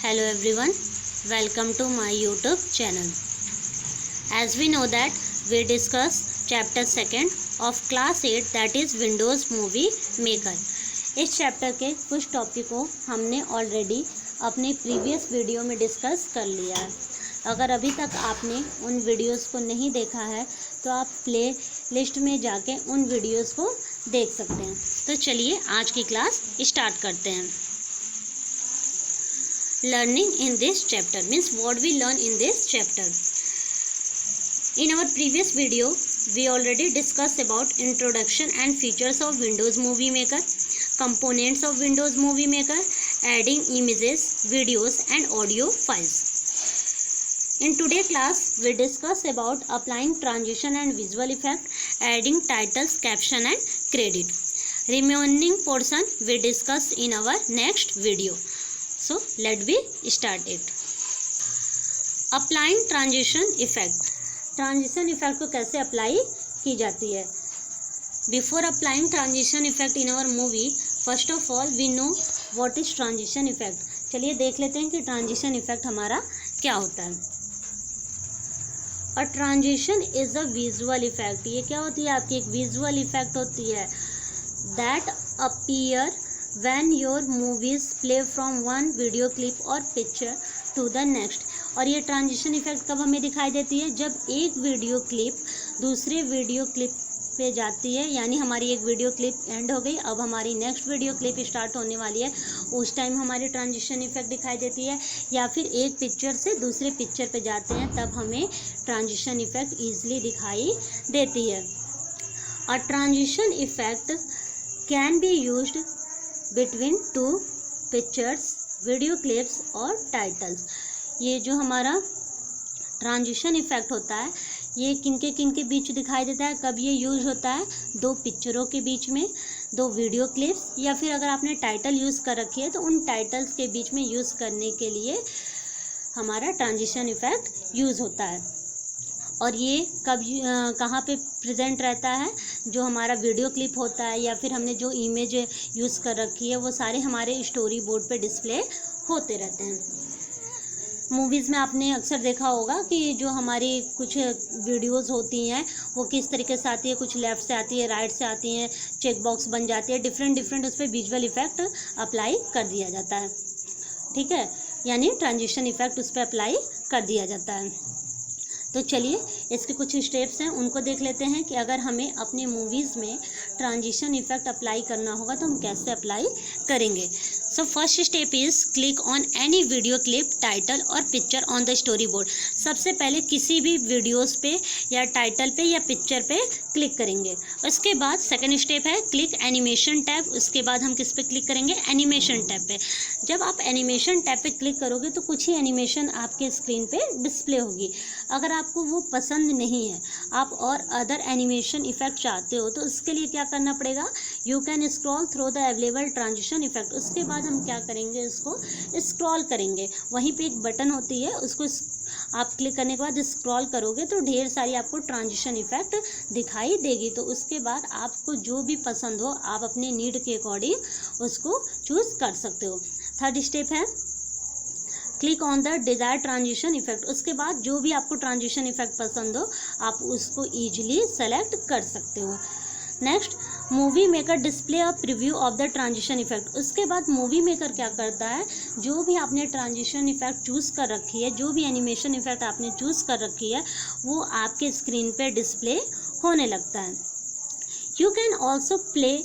Hello everyone, welcome to my YouTube channel. As we know that we discuss chapter 2nd of class 8 that is Windows Movie Maker. इस chapter के कुछ topic को हमने already अपने previous video में discuss कर लिया है. अगर अभी तक आपने उन वीडियोस को नहीं देखा है तो आप प्ले लिस्ट में जाके उन वीडियोस को देख सकते हैं. तो चलिए आज की क्लास स्टार्ट करते हैं. Learning in this chapter means what we learn in this chapter. In our previous video, we already discussed about introduction and features of Windows Movie Maker, components of Windows Movie Maker, adding images, videos and audio files. In today's class, we discuss about applying transition and visual effect, adding titles, caption and credit. Remaining portion we discuss in our next video. So let me start it. Applying transition effect. Transition effect को कैसे apply की जाती है? Before applying transition effect in our movie, first of all we know what is transition effect. चलिए देख लेते हैं कि transition effect हमारा क्या होता है. A transition is a visual effect. ये क्या होती है? आपकी एक visual effect होती है that appear when your movies play from one video clip or picture to the next. और ये ट्रांजिशन इफेक्ट कब हमें दिखाई देती है? जब एक वीडियो क्लिप दूसरे वीडियो क्लिप पे जाती है, यानी हमारी एक वीडियो क्लिप एंड हो गई, अब हमारी नेक्स्ट वीडियो क्लिप स्टार्ट होने वाली है, उस टाइम हमारी ट्रांजिशन इफेक्ट दिखाई देती है. या फिर एक पिक्चर से दूसरे पिक्चर पे जाते हैं तब हमें ट्रांजिशन इफेक्ट ईजिली दिखाई देती है. A transition effect can be used between two pictures, video clips और टाइटल्स. ये जो हमारा ट्रांजिशन इफेक्ट होता है ये किनके किनके बीच दिखाई देता है? कब ये यूज होता है? दो पिक्चरों के बीच में, दो वीडियो क्लिप्स, या फिर अगर आपने टाइटल यूज़ कर रखी है तो उन टाइटल्स के बीच में यूज़ करने के लिए हमारा ट्रांजिशन इफेक्ट यूज़ होता है. और ये कब कहाँ पे प्रेजेंट रहता है? जो हमारा वीडियो क्लिप होता है या फिर हमने जो इमेज यूज़ कर रखी है वो सारे हमारे स्टोरी बोर्ड पे डिस्प्ले होते रहते हैं. मूवीज़ में आपने अक्सर देखा होगा कि जो हमारी कुछ वीडियोस होती हैं वो किस तरीके से आती है, कुछ लेफ़्ट से आती है, राइट से आती हैं, चेक बॉक्स बन जाती है, डिफरेंट उस पर विजुअल इफेक्ट अप्लाई कर दिया जाता है. ठीक है, यानी ट्रांजिशन इफेक्ट उस पर अप्लाई कर दिया जाता है. तो चलिए इसके कुछ स्टेप्स हैं उनको देख लेते हैं कि अगर हमें अपने मूवीज़ में ट्रांजिशन इफेक्ट अप्लाई करना होगा तो हम कैसे अप्लाई करेंगे. So first step is click on any video clip, title और picture on the storyboard. सबसे पहले किसी भी वीडियोस पे या टाइटल पे या पिक्चर पे क्लिक करेंगे. उसके बाद सेकंड स्टेप है क्लिक एनिमेशन टैब. उसके बाद हम किस पे क्लिक करेंगे? एनिमेशन टैब पे. जब आप एनिमेशन टैब पे क्लिक करोगे तो कुछ ही एनिमेशन आपके स्क्रीन पे डिस्प्ले होगी. अगर आपको वो पसंद नहीं है, आप और अदर एनिमेशन इफेक्ट चाहते हो, तो उसके लिए क्या करना पड़ेगा? You can scroll through the available transition effect. उसके बाद हम क्या करेंगे? उसको स्क्रॉल करेंगे. वहीं पे एक बटन होती है, उसको आप क्लिक करने के बाद स्क्रॉल करोगे तो ढेर सारी आपको ट्रांजिशन इफेक्ट दिखाई देगी. तो उसके बाद आपको जो भी पसंद हो आप अपने नीड के अकॉर्डिंग उसको चूज़ कर सकते हो. थर्ड स्टेप है click on the desire transition effect. उसके बाद जो भी आपको ट्रांजिशन इफेक्ट पसंद हो आप उसको ईजिली सेलेक्ट कर सकते हो. Next movie maker display a preview of the transition effect. उसके बाद मूवी मेकर क्या करता है? जो भी आपने ट्रांजिशन इफेक्ट चूज़ कर रखी है, जो भी एनिमेशन इफेक्ट आपने चूज़ कर रखी है वो आपके स्क्रीन पे डिस्प्ले होने लगता है. You can also play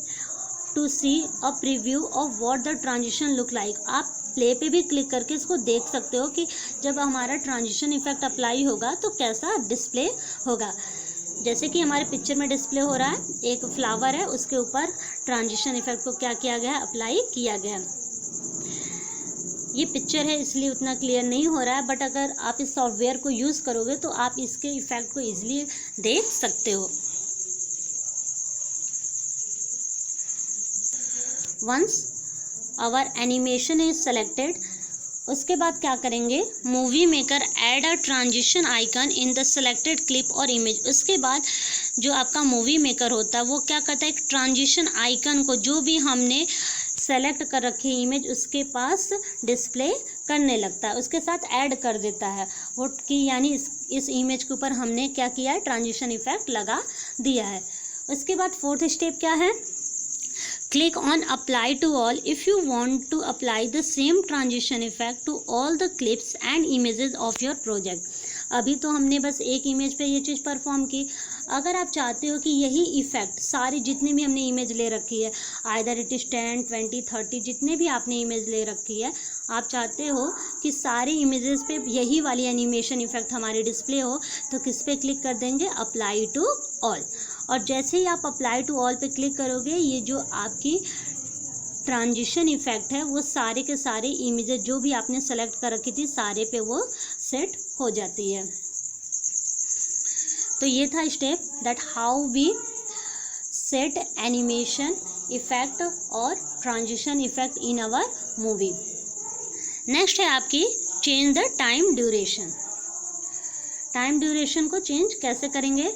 to see a preview of what the transition look like. आप प्ले पे भी क्लिक करके इसको देख सकते हो कि जब हमारा ट्रांजिशन इफेक्ट अप्लाई होगा तो कैसा डिस्प्ले होगा. जैसे कि हमारे पिक्चर में डिस्प्ले हो रहा है, एक फ्लावर है, उसके ऊपर ट्रांजिशन इफेक्ट को क्या किया गया है? अप्लाई किया गया. ये पिक्चर है इसलिए उतना क्लियर नहीं हो रहा है, बट अगर आप इस सॉफ्टवेयर को यूज़ करोगे तो आप इसके इफेक्ट को ईजिली देख सकते हो. Once our animation is selected, उसके बाद क्या करेंगे? Movie maker add a transition icon in the selected clip और इमेज. उसके बाद जो आपका मूवी मेकर होता है वो क्या करता है? एक ट्रांजिशन आइकन को, जो भी हमने सेलेक्ट कर रखी इमेज उसके पास डिस्प्ले करने लगता है, उसके साथ ऐड कर देता है वो कि यानी इस इमेज के ऊपर हमने क्या किया है, ट्रांजिशन इफेक्ट लगा दिया है। उसके बाद फोर्थ स्टेप क्या है, click on apply to all if you want to apply the same transition effect to all the clips and images of your project। अभी तो हमने बस एक इमेज पे ये चीज़ परफॉर्म की, अगर आप चाहते हो कि यही इफ़ेक्ट सारी जितनी भी हमने इमेज ले रखी है, आइदर इट इज़ 10, 20, 30 जितने भी आपने इमेज ले रखी है, आप चाहते हो कि सारी इमेजेस पे यही वाली एनिमेशन इफ़ेक्ट हमारी डिस्प्ले हो, तो किस पे क्लिक कर देंगे, अप्लाई टू ऑल। और जैसे ही आप अप्लाई टू ऑल पे क्लिक करोगे, ये जो आपकी ट्रांजिशन इफ़ेक्ट है वो सारे के सारे इमेजेस जो भी आपने सेलेक्ट कर रखी थी सारे पे वो सेट हो जाती है। तो ये था step that how we set animation effect और transition effect in our movie. Next है आपकी change the time duration. Time duration को चेंज कैसे करेंगे,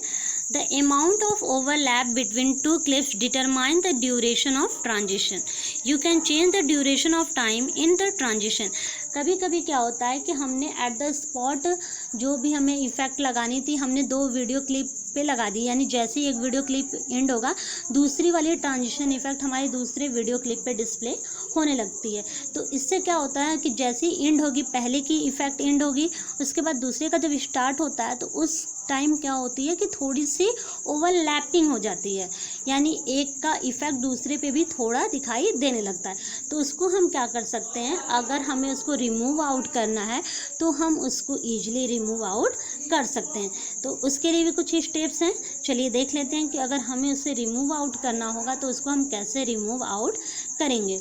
The amount of overlap between two clips determine the duration of transition. You can change the duration of time in the transition. कभी कभी क्या होता है कि हमने एट द स्पॉट जो भी हमें इफ़ेक्ट लगानी थी हमने 2 वीडियो क्लिप पे लगा दी, यानी जैसे ही एक वीडियो क्लिप एंड होगा दूसरी वाली ट्रांजिशन इफ़ेक्ट हमारे दूसरे वीडियो क्लिप पे डिस्प्ले होने लगती है। तो इससे क्या होता है कि जैसे ही एंड होगी, पहले की इफ़ेक्ट एंड होगी, उसके बाद दूसरे का जब स्टार्ट होता है तो उस टाइम क्या होती है कि थोड़ी सी ओवरलैपिंग हो जाती है, यानी एक का इफ़ेक्ट दूसरे पे भी थोड़ा दिखाई देने लगता है। तो उसको हम क्या कर सकते हैं, अगर हमें उसको रिमूव आउट करना है तो हम उसको ईजिली रिमूव आउट कर सकते हैं। तो उसके लिए भी कुछ स्टेप्स हैं, चलिए देख लेते हैं कि अगर हमें उसे रिमूव आउट करना होगा तो उसको हम कैसे रिमूव आउट करेंगे।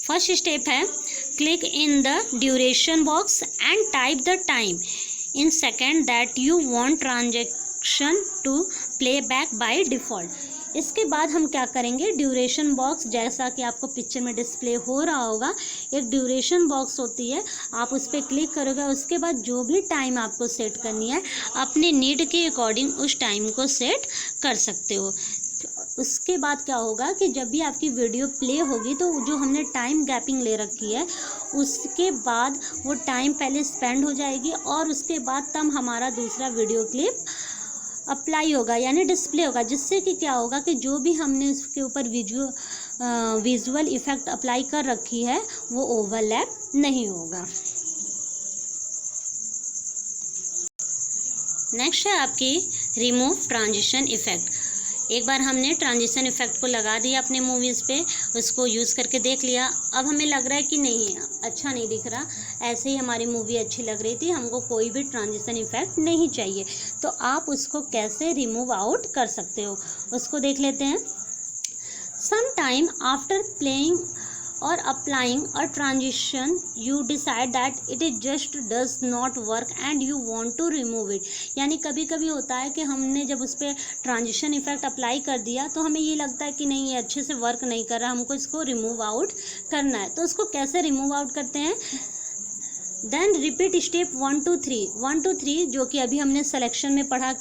फर्स्ट स्टेप है, click in the duration box and type the time in second that you want transaction to play back by default। इसके बाद हम क्या करेंगे, ड्यूरेशन बॉक्स जैसा कि आपको पिक्चर में डिस्प्ले हो रहा होगा, एक ड्यूरेशन बॉक्स होती है, आप उस पर क्लिक करोगे, उसके बाद जो भी टाइम आपको सेट करनी है अपने नीड के अकॉर्डिंग उस टाइम को सेट कर सकते हो। उसके बाद क्या होगा कि जब भी आपकी वीडियो प्ले होगी तो जो हमने टाइम गैपिंग ले रखी है उसके बाद वो टाइम पहले स्पेंड हो जाएगी और उसके बाद तब हमारा दूसरा वीडियो क्लिप अप्लाई होगा यानी डिस्प्ले होगा, जिससे कि क्या होगा कि जो भी हमने उसके ऊपर विजुअल इफ़ेक्ट अप्लाई कर रखी है वो ओवरलैप नहीं होगा। नेक्स्ट है आपकी रिमूव ट्रांजिशन इफ़ेक्ट। एक बार हमने ट्रांजिशन इफ़ेक्ट को लगा दिया अपने मूवीज़ पे, उसको यूज़ करके देख लिया, अब हमें लग रहा है कि नहीं अच्छा नहीं दिख रहा, ऐसे ही हमारी मूवी अच्छी लग रही थी, हमको कोई भी ट्रांजिशन इफ़ेक्ट नहीं चाहिए, तो आप उसको कैसे रिमूव आउट कर सकते हो उसको देख लेते हैं। Some time after playing or applying a transition you decide that it is just does not work and you want to remove it। यानी कभी कभी होता है कि हमने जब उस पर ट्रांजिशन इफ़ेक्ट अप्लाई कर दिया तो हमें ये लगता है कि नहीं ये अच्छे से वर्क नहीं कर रहा, हमको इसको रिमूव आउट करना है। तो उसको कैसे रिमूव आउट करते हैं, देन रिपीट स्टेप 1 2 3 1 2 3 जो कि अभी हमने सिलेक्शन में पढ़ा,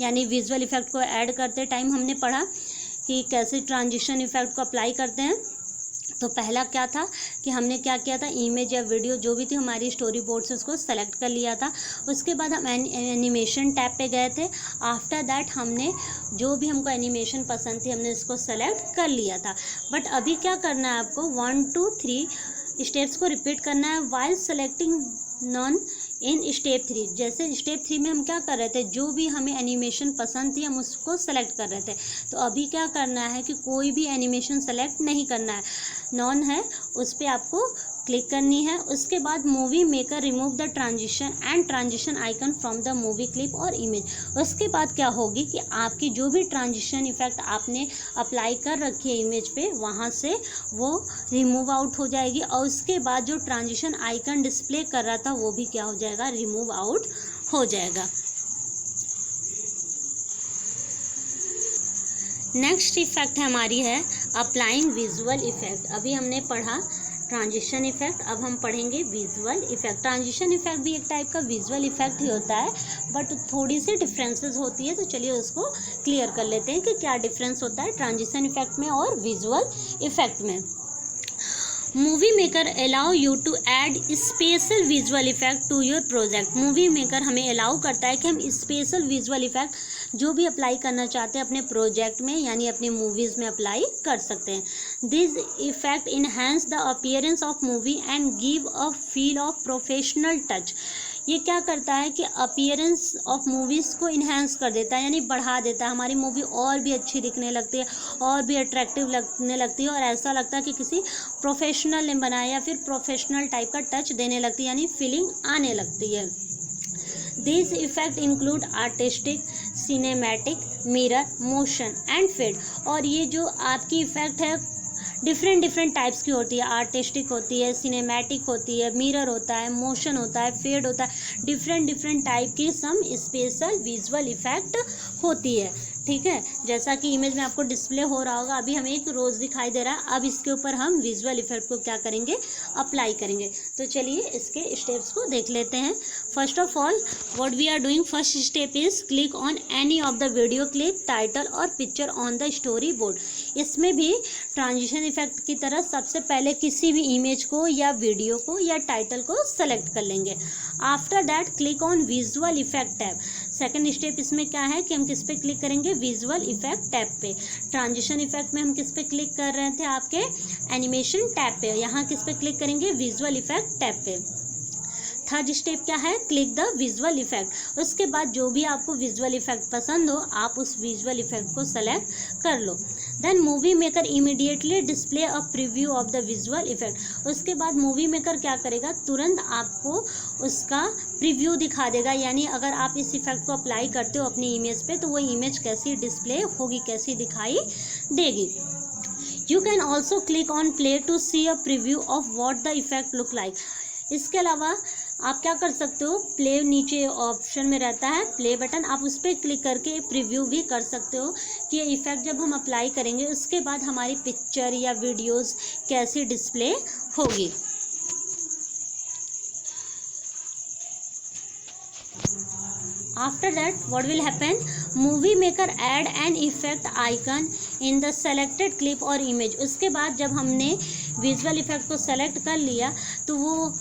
यानी विजुअल इफ़ेक्ट को ऐड करते टाइम हमने पढ़ा कि कैसे ट्रांजिशन इफ़ेक्ट को अप्लाई करते हैं। तो पहला क्या था कि हमने क्या किया था, इमेज या वीडियो जो भी थी हमारी स्टोरी बोर्ड से उसको सेलेक्ट कर लिया था, उसके बाद हम एनिमेशन टैब पे गए थे, आफ्टर दैट हमने जो भी हमको एनिमेशन पसंद थी हमने इसको सेलेक्ट कर लिया था। बट अभी क्या करना है आपको, 1 2 3 स्टेप्स को रिपीट करना है while selecting non in step 3। जैसे स्टेप 3 में हम क्या कर रहे थे, जो भी हमें एनिमेशन पसंद थी हम उसको सेलेक्ट कर रहे थे, तो अभी क्या करना है कि कोई भी एनिमेशन सेलेक्ट नहीं करना है, नॉन है उस पर आपको क्लिक करनी है। उसके बाद movie maker remove the transition and transition icon from the movie clip और इमेज। उसके बाद क्या होगी कि आपकी जो भी ट्रांजिशन इफ़ेक्ट आपने अप्लाई कर रखी है इमेज पे वहाँ से वो रिमूव आउट हो जाएगी और उसके बाद जो ट्रांजिशन आइकन डिस्प्ले कर रहा था वो भी क्या हो जाएगा, रिमूव आउट हो जाएगा। नेक्स्ट इफ़ेक्ट हमारी है अप्लाइंग विजुअल इफ़ेक्ट। अभी हमने पढ़ा ट्रांजिशन इफेक्ट। अब हम पढ़ेंगे विजुअल इफेक्ट। ट्रांजिशन इफेक्ट भी एक टाइप का विजुअल इफेक्ट ही होता है, बट थोड़ी सी डिफरेंसेस होती है। तो चलिए उसको क्लियर कर लेते हैं कि क्या डिफरेंस होता है ट्रांजिशन इफेक्ट में और विजुअल इफेक्ट में। Movie maker allow you to add special visual effect to your project. Movie maker हमें अलाउ करता है कि हम स्पेशल विजुअल इफेक्ट जो भी अप्लाई करना चाहते हैं अपने प्रोजेक्ट में यानी अपनी मूवीज़ में अप्लाई कर सकते हैं। This effect enhance the appearance of movie and give a feel of professional touch. ये क्या करता है कि अपीयरेंस ऑफ मूवीज़ को इन्हेंस कर देता है, यानी बढ़ा देता है। हमारी मूवी और भी अच्छी दिखने लगती है, और भी अट्रैक्टिव लगने लगती है, और ऐसा लगता है कि किसी प्रोफेशनल ने बनाया या फिर प्रोफेशनल टाइप का टच देने लगती है, यानी फीलिंग आने लगती है। This effect include artistic, cinematic, mirror, motion and fade. और ये जो आपकी इफेक्ट है डिफरेंट टाइप्स की होती है। आर्टिस्टिक होती है, सिनेमैटिक होती है, मिरर होता है, मोशन होता है, फेड होता है। डिफरेंट टाइप की सम स्पेशल विजुअल इफेक्ट होती है। ठीक है, जैसा कि इमेज में आपको डिस्प्ले हो रहा होगा, अभी हमें एक रोज़ दिखाई दे रहा है। अब इसके ऊपर हम विजुअल इफेक्ट को क्या करेंगे, अप्लाई करेंगे। तो चलिए इसके स्टेप्स को देख लेते हैं। First of all what we are doing, first step is click on any of the video clip, title और picture on the storyboard. इसमें भी ट्रांजिशन इफेक्ट की तरह सबसे पहले किसी भी इमेज को या वीडियो को या टाइटल को सेलेक्ट कर लेंगे। After that click on visual effect tab. Second step इसमें क्या है कि हम किस पे क्लिक करेंगे, विजुअल इफेक्ट टैब पे। ट्रांजिशन इफेक्ट में हम किस पे क्लिक कर रहे थे, आपके एनिमेशन टैब पे। यहाँ किस पे क्लिक करेंगे, विजुअल इफेक्ट टैब पे। थर्ड स्टेप क्या है, क्लिक द विजुअल इफेक्ट। उसके बाद जो भी आपको विजुअल इफेक्ट पसंद हो आप उस विजुअल इफेक्ट को सेलेक्ट कर लो। Then movie maker immediately display a preview of the visual effect. उसके बाद मूवी मेकर क्या करेगा, तुरंत आपको उसका प्रीव्यू दिखा देगा, यानी अगर आप इस इफेक्ट को अप्लाई करते हो अपनी इमेज पे तो वो इमेज कैसी डिस्प्ले होगी, कैसी दिखाई देगी। You can also click on play to see a preview of what the effect look like. इसके अलावा आप क्या कर सकते हो, प्ले नीचे ऑप्शन में रहता है प्ले बटन, आप उस पर क्लिक करके प्रीव्यू भी कर सकते हो कि ये इफ़ेक्ट जब हम अप्लाई करेंगे उसके बाद हमारी पिक्चर या वीडियोस कैसी डिस्प्ले होगी। After that what will happen, movie maker add an effect icon in the selected clip or image। उसके बाद जब हमने विजुअल इफेक्ट को सेलेक्ट कर लिया तो वो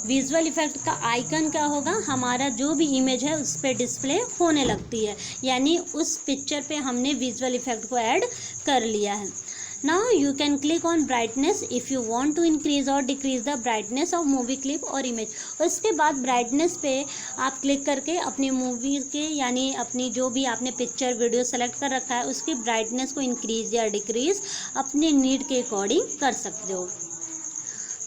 विजुअल इफेक्ट का आइकन क्या होगा, हमारा जो भी इमेज है उस पर डिस्प्ले होने लगती है, यानी उस पिक्चर पे हमने विजुअल इफेक्ट को ऐड कर लिया है। Now you can click on brightness if you want to increase or decrease the brightness of movie clip or image। उसके बाद brightness पे आप क्लिक करके अपनी मूवी के यानी अपनी जो भी आपने पिक्चर वीडियो सेलेक्ट कर रखा है उसकी ब्राइटनेस को इंक्रीज या डिक्रीज अपने नीड के अकॉर्डिंग कर सकते हो।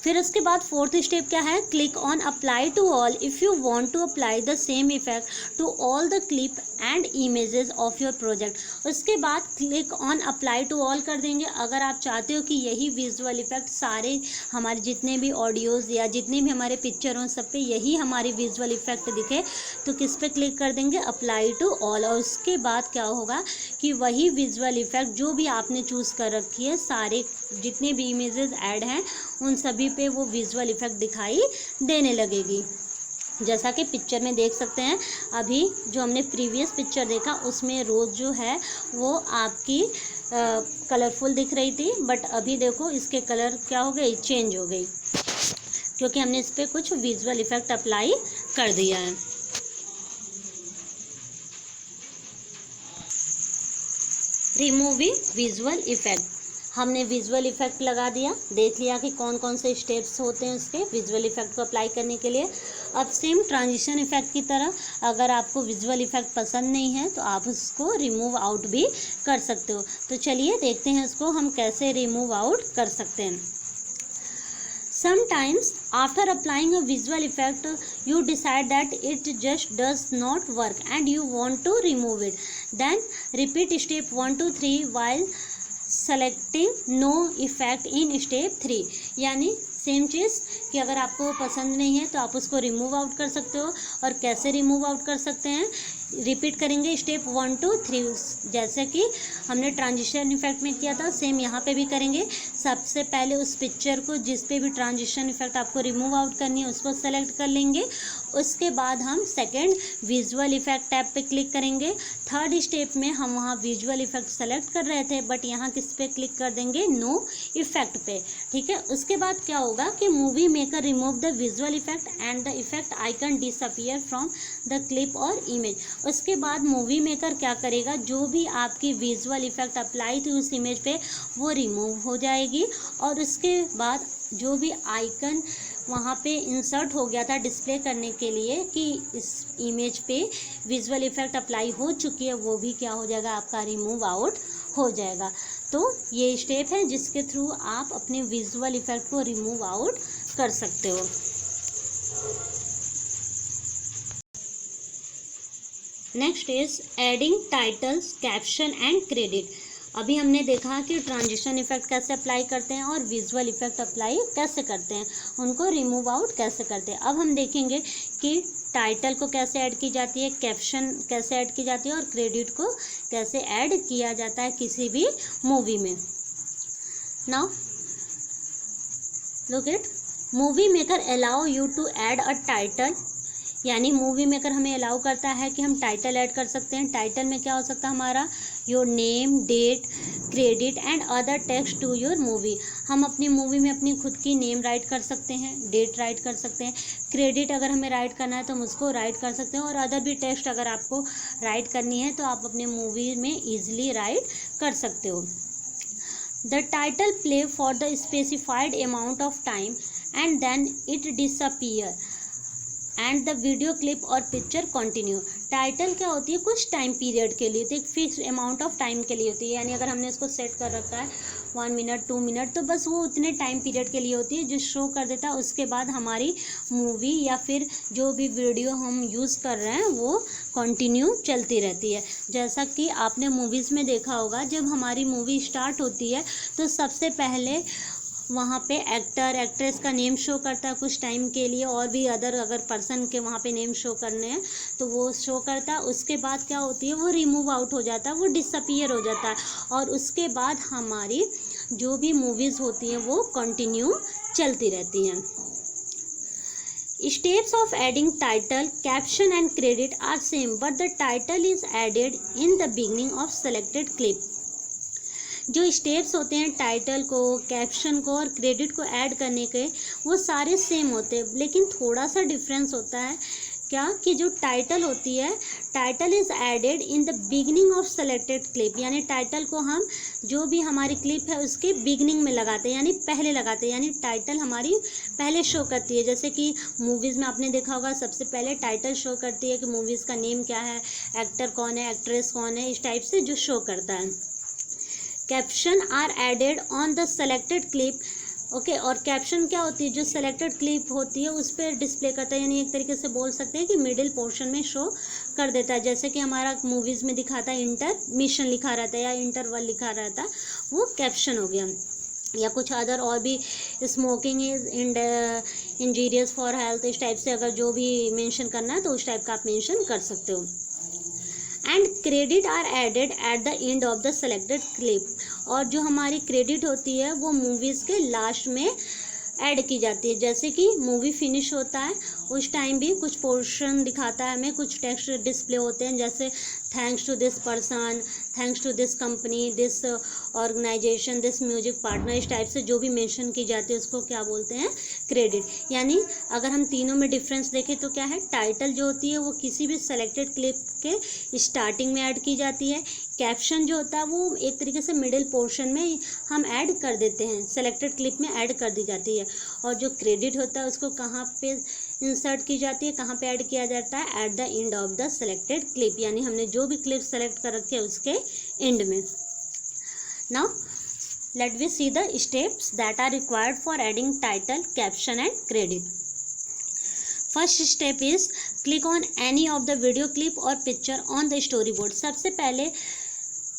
फिर उसके बाद फोर्थ स्टेप क्या है, click on apply to all if you want to apply the same effect to all the clip and images of your project. उसके बाद click on apply to all कर देंगे। अगर आप चाहते हो कि यही विजुअल इफेक्ट सारे हमारे जितने भी ऑडियोज़ या जितने भी हमारे पिक्चर हों सब पे यही हमारी विजुअल इफेक्ट दिखे तो किस पे क्लिक कर देंगे, अप्लाई टू ऑल। और उसके बाद क्या होगा कि वही विजुअल इफेक्ट जो भी आपने चूज़ कर रखी है सारे जितने भी इमेजेस ऐड हैं उन सभी पे वो विजुअल इफेक्ट दिखाई देने लगेगी। जैसा कि पिक्चर में देख सकते हैं, अभी जो हमने प्रीवियस पिक्चर देखा उसमें रोज़ जो है वो आपकी कलरफुल दिख रही थी, बट अभी देखो इसके कलर क्या हो गई, चेंज हो गई, क्योंकि हमने इस पर कुछ विजुअल इफेक्ट अप्लाई कर दिया है। रिमूविंग विजुअल इफेक्ट, हमने विजुअल इफेक्ट लगा दिया, देख लिया कि कौन कौन से स्टेप्स होते हैं उसके विजुअल इफेक्ट को अप्लाई करने के लिए। अब सेम ट्रांजिशन इफेक्ट की तरह अगर आपको विजुअल इफेक्ट पसंद नहीं है तो आप उसको रिमूव आउट भी कर सकते हो। तो चलिए देखते हैं उसको हम कैसे रिमूव आउट कर सकते हैं। Sometimes after applying a visual effect you decide that it just does not work and you want to remove it. Then repeat step 1 2 3 while selecting no effect in step 3। यानी same चीज़ कि अगर आपको पसंद नहीं है तो आप उसको रिमूव आउट कर सकते हो। और कैसे रिमूव आउट कर सकते हैं, रिपीट करेंगे स्टेप 1 2 3, जैसे कि हमने ट्रांजिशन इफेक्ट में किया था सेम यहाँ पे भी करेंगे। सबसे पहले उस पिक्चर को जिस पे भी ट्रांजिशन इफेक्ट आपको रिमूव आउट करनी है उसको सेलेक्ट कर लेंगे। उसके बाद हम सेकंड विजुअल इफेक्ट टैब पे क्लिक करेंगे। थर्ड स्टेप में हम वहाँ विजुअल इफेक्ट सेलेक्ट कर रहे थे बट यहाँ किस पे क्लिक कर देंगे, नो इफेक्ट पे, ठीक है। उसके बाद क्या होगा कि movie maker remove the visual effect and the effect icon disappear from the clip और इमेज। उसके बाद मूवी मेकर क्या करेगा, जो भी आपकी विजुअल इफेक्ट अप्लाई थी उस इमेज पे वो रिमूव हो जाएगी। और उसके बाद जो भी आइकन वहाँ पे इंसर्ट हो गया था डिस्प्ले करने के लिए कि इस इमेज पे विजुअल इफेक्ट अप्लाई हो चुकी है, वो भी क्या हो जाएगा, आपका रिमूव आउट हो जाएगा। तो ये स्टेप है जिसके थ्रू आप अपने विजुअल इफेक्ट को रिमूव आउट कर सकते हो। Next is adding titles, caption and credit. अभी हमने देखा कि ट्रांजिशन इफेक्ट कैसे अप्लाई करते हैं और विजुअल इफेक्ट अप्लाई कैसे करते हैं, उनको रिमूव आउट कैसे करते हैं। अब हम देखेंगे कि टाइटल को कैसे ऐड की जाती है, कैप्शन कैसे ऐड की जाती है और क्रेडिट को कैसे ऐड किया जाता है किसी भी मूवी में। Now look it, movie maker allow you to add a title, यानी मूवी मेकर हमें अलाउ करता है कि हम टाइटल ऐड कर सकते हैं। टाइटल में क्या हो सकता है हमारा, your name, date, credit and other text to your movie. हम अपनी मूवी में अपनी खुद की नेम राइट कर सकते हैं, डेट राइट कर सकते हैं, क्रेडिट अगर हमें राइट करना है तो हम उसको राइट कर सकते हैं, और अदर भी टेक्स्ट अगर आपको राइट करनी है तो आप अपने मूवी में ईजिली राइट कर सकते हो। The title play for the specified amount of time and then it disappear and the video clip और पिक्चर कंटिन्यू। टाइटल क्या होती है, कुछ टाइम पीरियड के लिए, तो एक फिक्स अमाउंट ऑफ टाइम के लिए होती है, यानी अगर हमने इसको सेट कर रखा है 1 मिनट 2 मिनट तो बस वो उतने टाइम पीरियड के लिए होती है जो शो कर देता है। उसके बाद हमारी मूवी या फिर जो भी वीडियो हम यूज़ कर रहे हैं वो कंटिन्यू चलती रहती है। जैसा कि आपने मूवीज़ में देखा होगा, जब हमारी मूवी स्टार्ट होती है तो सबसे पहले वहाँ पे एक्टर एक्ट्रेस का नेम शो करता है कुछ टाइम के लिए, और भी अदर अगर पर्सन के वहाँ पे नेम शो करने हैं तो वो शो करता है। उसके बाद क्या होती है, वो रिमूव आउट हो जाता है, वो डिसअपियर हो जाता है, और उसके बाद हमारी जो भी मूवीज़ होती हैं वो कंटिन्यू चलती रहती हैं। Steps of adding title, caption and credit are same, but the title is added in the beginning of selected clip. जो स्टेप्स होते हैं टाइटल को, कैप्शन को और क्रेडिट को ऐड करने के, वो सारे सेम होते हैं, लेकिन थोड़ा सा डिफरेंस होता है। क्या कि जो टाइटल होती है, title is added in the beginning of selected clip, यानी टाइटल को हम जो भी हमारी क्लिप है उसके बिगनिंग में लगाते हैं, यानी पहले लगाते हैं, यानी टाइटल हमारी पहले शो करती है। जैसे कि मूवीज़ में आपने देखा होगा सबसे पहले टाइटल शो करती है कि मूवीज़ का नेम क्या है, एक्टर कौन है, एक्ट्रेस कौन है, इस टाइप से जो शो करता है। Caption are added on the selected clip, okay. और कैप्शन क्या होती है, जो सेलेक्टेड क्लिप होती है उस पर डिस्प्ले करता है, यानी एक तरीके से बोल सकते हैं कि मिडिल पोर्शन में शो कर देता है। जैसे कि हमारा मूवीज़ में दिखाता है इंटरमिशन लिखा रहता है या इंटरवल लिखा रहता है, वो कैप्शन हो गया। या कुछ अदर और भी, smoking is injurious for health, इस टाइप से अगर जो भी मेंशन करना है तो उस टाइप का आप मेंशन कर सकते हो। And credit are added at the end of the selected clip, और जो हमारी क्रेडिट होती है वो मूवीज़ के लास्ट में ऐड की जाती है। जैसे कि मूवी फिनिश होता है उस टाइम भी कुछ पोर्शन दिखाता है हमें, कुछ टेक्स्ट डिस्प्ले होते हैं, जैसे thanks to this person, thanks to this company, this organisation, this music partner, इस टाइप से जो भी मेंशन की जाती है उसको क्या बोलते हैं, क्रेडिट। यानी अगर हम तीनों में डिफरेंस देखें तो क्या है, टाइटल जो होती है वो किसी भी सेलेक्टेड क्लिप के स्टार्टिंग में ऐड की जाती है, कैप्शन जो होता है वो एक तरीके से मिडिल पोर्शन में हम ऐड कर देते हैं, सेलेक्टेड क्लिप में ऐड कर दी जाती है, और जो क्रेडिट होता है उसको कहाँ पे इंसर्ट की जाती है, कहाँ पे ऐड किया जाता है, eight the end of the selected clip, यानी हमने जो भी क्लिप सेलेक्ट कर रखी है उसके एंड में। Now let we see the steps that are required for adding title, caption and credit. First step is click on any of the video clip और picture on the storyboard. सबसे पहले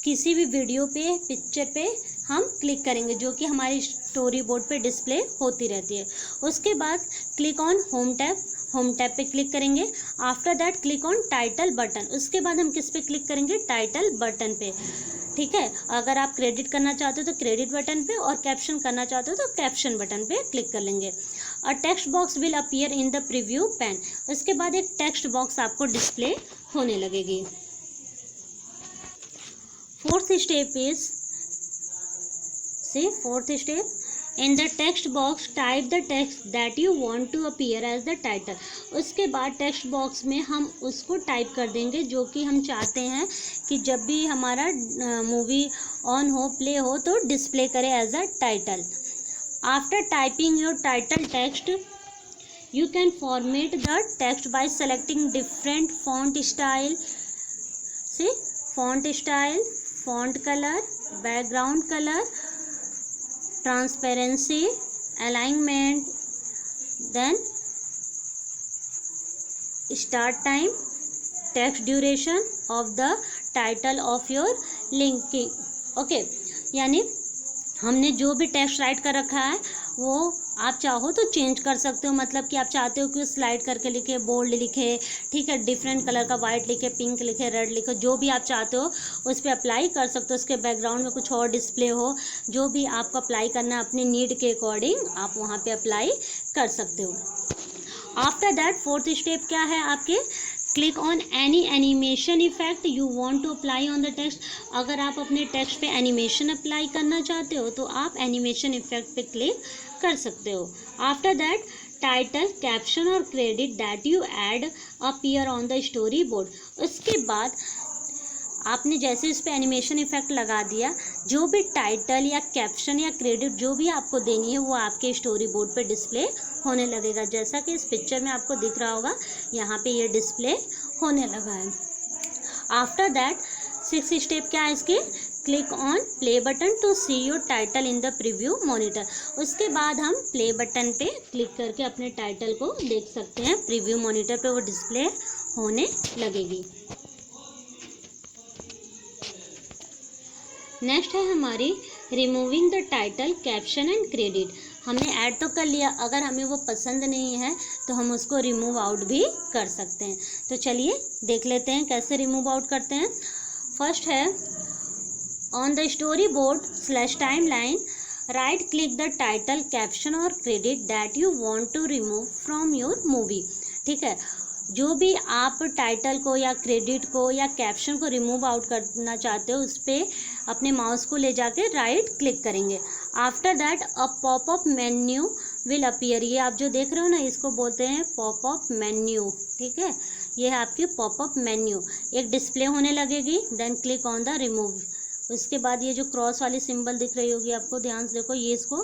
किसी भी video पे, picture पे हम click करेंगे, जो कि हमारी स्टोरी बोर्ड पे डिस्प्ले होती रहती है। उसके बाद क्लिक ऑन होम टैब पे क्लिक करेंगे। After that click on title button. उसके बाद हम किस पे क्लिक करेंगे? टाइटल बटन पे, ठीक है। अगर आप क्रेडिट करना चाहते हो तो क्रेडिट बटन पे, और कैप्शन करना चाहते हो तो कैप्शन बटन पे क्लिक कर लेंगे। A text box will appear in the preview pane. उसके बाद एक टेक्स्ट बॉक्स आपको डिस्प्ले होने लगेगी। Fourth step in the text box type the text that you want to appear as the title. उसके बाद टेक्स्ट बॉक्स में हम उसको टाइप कर देंगे जो कि हम चाहते हैं कि जब भी हमारा मूवी ऑन हो, प्ले हो, तो डिस्प्ले करे as a title. After typing your title text you can format the text by selecting different font style, font color, background color, transparency, alignment, then start time, text duration of the title of your linking। Okay, यानी हमने जो भी text right कर रखा है वो आप चाहो तो चेंज कर सकते हो। मतलब कि आप चाहते हो कि स्लाइड करके लिखे, बोल्ड लिखे, ठीक है, डिफरेंट कलर का, वाइट लिखे, पिंक लिखे, रेड लिखे, जो भी आप चाहते हो उस पर अप्लाई कर सकते हो। उसके बैकग्राउंड में कुछ और डिस्प्ले हो, जो भी आपको अप्लाई करना है अपनी नीड के अकॉर्डिंग आप वहाँ पे अप्लाई कर सकते हो। आफ्टर दैट फोर्थ स्टेप क्या है आपके? Click on any animation effect you want to apply on the text. अगर आप अपने टेक्स्ट पे एनिमेशन अप्लाई करना चाहते हो तो आप एनिमेशन इफेक्ट पे क्लिक कर सकते हो। आफ्टर दैट टाइटल, कैप्शन और credit that you add appear on the story board. उसके बाद आपने जैसे इस पे एनिमेशन इफेक्ट लगा दिया, जो भी टाइटल या कैप्शन या क्रेडिट जो भी आपको देनी है वो आपके स्टोरी बोर्ड पे डिस्प्ले होने लगेगा। जैसा कि इस पिक्चर में आपको दिख रहा होगा, यहाँ पे ये डिस्प्ले होने लगा है। आफ्टर दैट सिक्स्थ स्टेप क्या है इसके? Click on play button to see your title in the preview monitor. उसके बाद हम प्ले बटन पे क्लिक करके अपने टाइटल को देख सकते हैं। प्रीव्यू मॉनिटर पे वो डिस्प्ले होने लगेगी। नेक्स्ट है हमारी removing the title, caption and credit. हमने ऐड तो कर लिया, अगर हमें वो पसंद नहीं है तो हम उसको रिमूव आउट भी कर सकते हैं। तो चलिए देख लेते हैं कैसे रिमूव आउट करते हैं। फर्स्ट है on the storyboard /timeline, right click the title, caption और credit that you want to remove from your movie. ठीक है, जो भी आप टाइटल को या क्रेडिट को या कैप्शन को रिमूव आउट करना चाहते हो उस पर अपने माउस को ले जाके राइट क्लिक करेंगे। After that a popup menu will appear. ये आप जो देख रहे हो ना, इसको बोलते हैं पॉपअप मेन्यू। ठीक है, ये है आपकी पॉपअप मेन्यू, एक डिस्प्ले होने लगेगी। Then click on the remove. उसके बाद ये जो क्रॉस वाली सिंबल दिख रही होगी आपको, ध्यान से देखो, ये इसको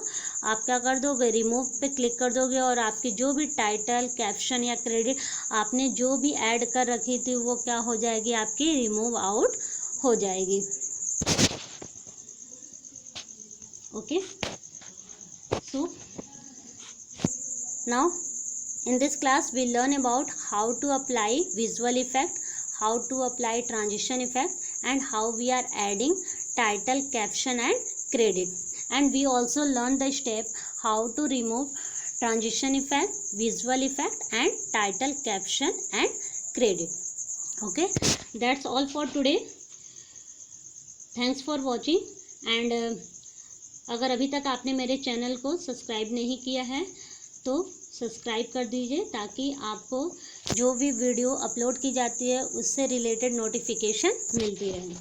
आप क्या कर दोगे? रिमूव पे क्लिक कर दोगे और आपकी जो भी टाइटल, कैप्शन या क्रेडिट आपने जो भी ऐड कर रखी थी वो क्या हो जाएगी? आपकी रिमूव आउट हो जाएगी। Okay, so now in this class we learn about how to apply visual effect, how to apply transition effect, and how we are adding title, caption and credit. And we also learn the step how to remove transition effect, visual effect and title, caption and credit. Okay, that's all for today. Thanks for watching. And अगर अभी तक आपने मेरे channel को subscribe नहीं किया है तो सब्सक्राइब कर दीजिए, ताकि आपको जो भी वीडियो अपलोड की जाती है उससे रिलेटेड नोटिफिकेशन मिलती रहे।